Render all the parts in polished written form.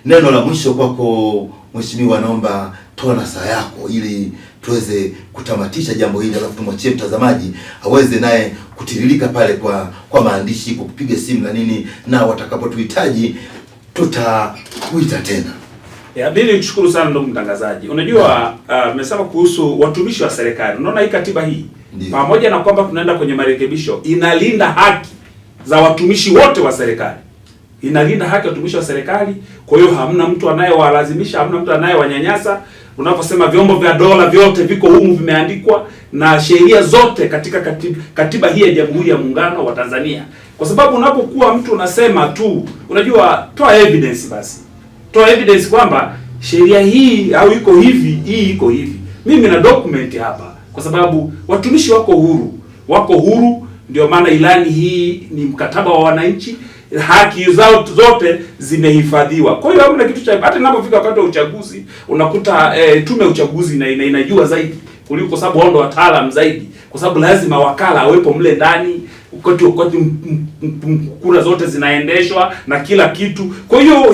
neno la mwisho kwako Mheshimiwa, naomba toa nasaha yako ili tuweze kutamatisha jambo hili, alafu tumwachie mtazamaji aweze naye kutiririka pale kwa maandishi, kwa kupiga simu na nini, na watakapotuhitaji tutakuita tena. Mimi nikushukuru sana ndugu mtangazaji. Unajua nimesema kuhusu watumishi wa serikali. Unaona hii katiba hii, pamoja na kwamba tunaenda kwenye marekebisho, inalinda haki za watumishi wote wa serikali. Inalinda haki ya watumishi wa serikali. Kwa hiyo hamna mtu anayewalazimisha, hamna mtu anayewanyanyasa. Unaposema vyombo vya dola vyote viko humu, vimeandikwa na sheria zote katika katiba hii ya Jamhuri ya Muungano wa Tanzania. Kwa sababu unapokuwa mtu unasema tu, unajua, toa evidence basi. Toa evidence kwamba sheria hii au iko hivi, hii iko hivi. Mimi na document hapa, kwa sababu watumishi wako huru. Wako huru, ndio maana ilani hii ni mkataba wa wananchi, haki zao zote zimehifadhiwa. Kwa hiyo hamna kitu cha, hata ninapofika wakati wa uchaguzi unakuta tume ya uchaguzi inajua zaidi kuliko, sababu wao ndio wataalamu zaidi, kwa sababu lazima wakala awepo mle ndani wakati kura zote zinaendeshwa na kila kitu. Kwa hiyo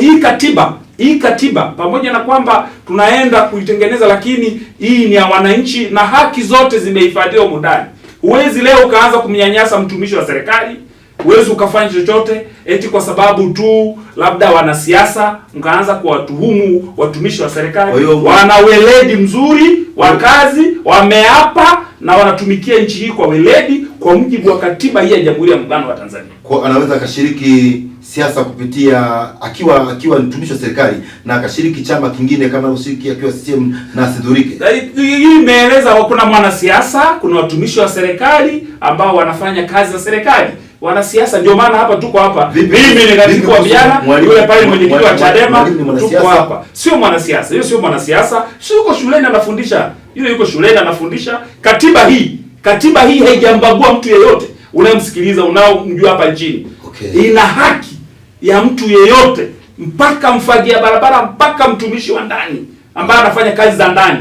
hii katiba pamoja na kwamba tunaenda kuitengeneza, lakini hii ni ya wananchi na haki zote zimehifadhiwa huko ndani. Huwezi leo ukaanza kumnyanyasa mtumishi wa serikali, huwezi ukafanya chochote eti kwa sababu tu labda wanasiasa mkaanza kuwatuhumu watumishi wa serikali. Wana weledi mzuri wa kazi, wameapa na wanatumikia nchi hii kwa weledi kwa mujibu wa katiba hii ya Jamhuri ya Muungano wa Tanzania. Kwa anaweza akashiriki siasa kupitia akiwa mtumishi wa serikali na akashiriki chama kingine kama ushiriki akiwa CCM na asidhurike. Hii imeeleza kuna mwanasiasa, kuna watumishi wa serikali ambao wanafanya kazi za serikali. Wanasiasa ndio maana hapa tuko hapa. Mimi ni katibu wa vijana, yule pale mwenyekiti wa Chadema, tuko hapa. Sio mwanasiasa. Yeye sio mwanasiasa. Sio yuko shuleni anafundisha. Yule yuko shuleni anafundisha. Katiba hii haijambagua mtu yeyote unayemsikiliza, unaomjua hapa nchini. Okay. Ina haki ya mtu yeyote, mpaka mfagia barabara, mpaka mtumishi wa ndani ambaye anafanya kazi za ndani.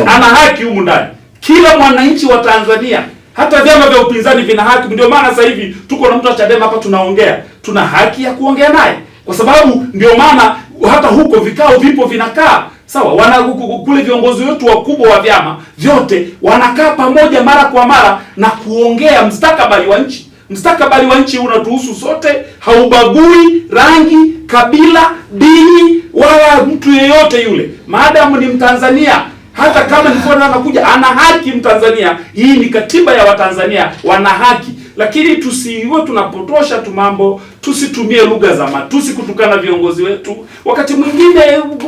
Ana haki humu ndani. Kila mwananchi wa Tanzania, hata vyama vya upinzani vina haki. Ndio maana sasa hivi tuko na mtu wa Chadema hapa tunaongea. Tuna haki ya kuongea naye. Kwa sababu ndio maana hata huko vikao vipo vinakaa. Sawa, kule viongozi wetu wakubwa wa vyama vyote wanakaa pamoja mara kwa mara na kuongea mustakabali wa nchi. Mustakabali wa nchi unatuhusu sote, haubagui rangi, kabila, dini wala mtu yeyote yule. Maadamu ni Mtanzania, hata kama ni foreigner anakuja, ana haki Mtanzania. Hii ni katiba ya Watanzania, wana haki. Lakini tusiwe tunapotosha tu mambo, tusitumie lugha za matusi kutukana viongozi wetu. Wakati mwingine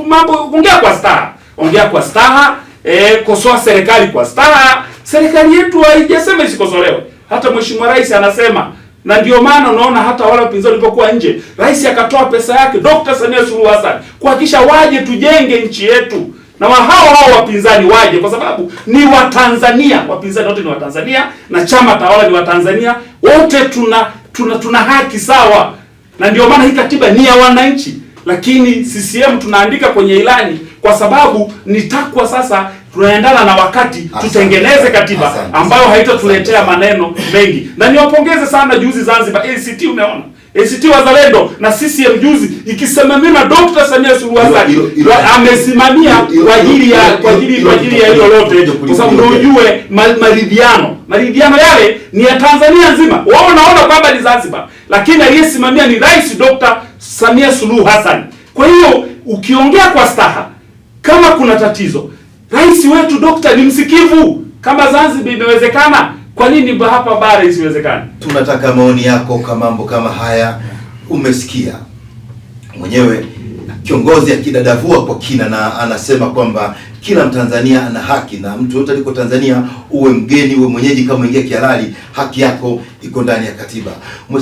mambo, ongea kwa staha, kosoa serikali kwa staha. Serikali yetu haijasema isikosolewe. Hata Mheshimiwa Rais anasema, na ndio maana unaona hata wale wapinzani walipokuwa nje, Rais akatoa pesa yake Dr. Samia Suluhu Hassan kuhakikisha waje tujenge nchi yetu. Na hao wapinzani waje kwa sababu ni Watanzania. Wapinzani wote ni Watanzania na chama tawala ni Watanzania. Wote tuna haki sawa. Na ndio maana hii katiba ni ya wananchi. Lakini CCM tunaandika kwenye ilani kwa sababu ni takwa sasa tunaendana na wakati, tutengeneze katiba ambayo haitatuletea maneno mengi. Na niwapongeze sana juzi Zanzibar ACT, umeona ACT Wazalendo na CCM juzi ikisimamia na Dr. Samia Suluhu Hassan amesimamia kwa ajili ya hilo lote, kwa sababu ndio ujue maridhiano yale ni ya Tanzania nzima. Wao wanaona kwamba ni Zanzibar, lakini aliyesimamia ni Rais Dr. Samia Suluhu Hassan. Kwa hiyo ukiongea kwa staha, kama kuna tatizo, rais wetu Dr. ni msikivu. Kama Zanzibar imewezekana, kwa nini hapa bara isiwezekane? Tunataka maoni yako kwa mambo kama haya. Umesikia mwenyewe kiongozi akidadavua kwa kina, na anasema kwamba kila Mtanzania ana haki, na mtu yote aliko Tanzania, uwe mgeni uwe mwenyeji, kama ingia kihalali, haki yako iko ndani ya katiba. Mheshimiwa